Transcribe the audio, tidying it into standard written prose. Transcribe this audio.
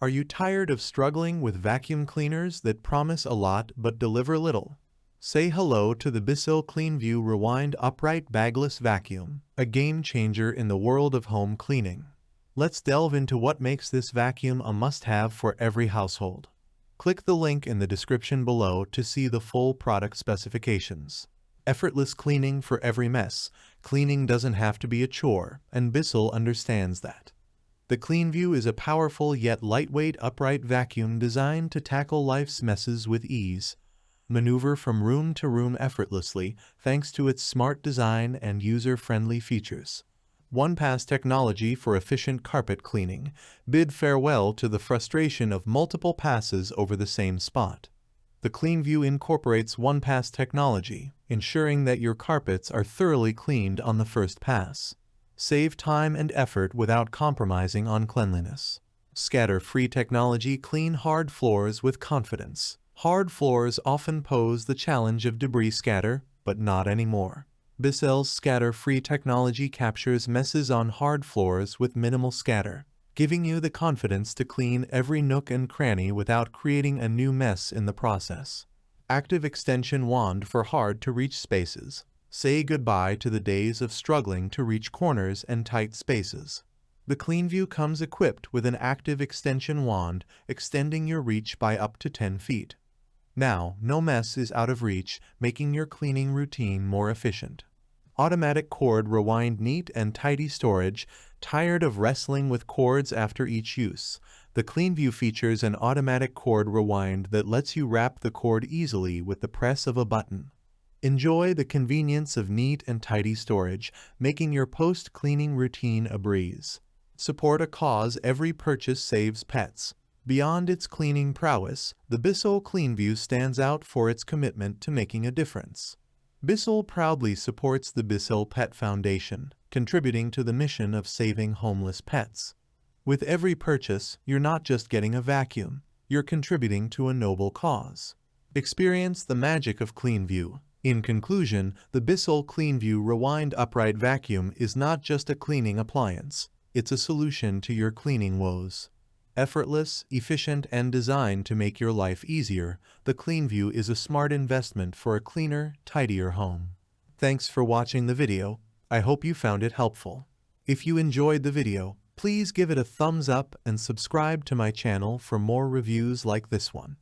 Are you tired of struggling with vacuum cleaners that promise a lot but deliver little? Say hello to the Bissell Cleanview Rewind Upright Bagless Vacuum, a game changer in the world of home cleaning. Let's delve into what makes this vacuum a must-have for every household. Click the link in the description below to see the full product specifications. Effortless cleaning for every mess. Cleaning doesn't have to be a chore, and Bissell understands that. The Cleanview is a powerful yet lightweight upright vacuum designed to tackle life's messes with ease. Maneuver from room to room effortlessly thanks to its smart design and user-friendly features. Onepass technology for efficient carpet cleaning. Bid farewell to the frustration of multiple passes over the same spot. The Cleanview incorporates Onepass technology, ensuring that your carpets are thoroughly cleaned on the first pass. Save time and effort without compromising on cleanliness. Scatter-free technology. Clean hard floors with confidence. Hard floors often pose the challenge of debris scatter, but not anymore. Bissell's scatter-free technology captures messes on hard floors with minimal scatter, giving you the confidence to clean every nook and cranny without creating a new mess in the process. Active extension wand for hard-to-reach spaces. Say goodbye to the days of struggling to reach corners and tight spaces. The Cleanview comes equipped with an active extension wand, extending your reach by up to 10 feet. Now, no mess is out of reach, making your cleaning routine more efficient. Automatic cord rewind. Neat and tidy storage. Tired of wrestling with cords after each use? The Cleanview features an automatic cord rewind that lets you wrap the cord easily with the press of a button. Enjoy the convenience of neat and tidy storage, making your post-cleaning routine a breeze. Support a cause. Every purchase saves pets. Beyond its cleaning prowess, the Bissell Cleanview stands out for its commitment to making a difference. Bissell proudly supports the Bissell Pet Foundation, contributing to the mission of saving homeless pets. With every purchase, you're not just getting a vacuum, you're contributing to a noble cause. Experience the magic of Cleanview. In conclusion, the Bissell Cleanview Rewind Upright Vacuum is not just a cleaning appliance, it's a solution to your cleaning woes. Effortless, efficient, and designed to make your life easier, the Cleanview is a smart investment for a cleaner, tidier home. Thanks for watching the video. I hope you found it helpful. If you enjoyed the video, please give it a thumbs up and subscribe to my channel for more reviews like this one.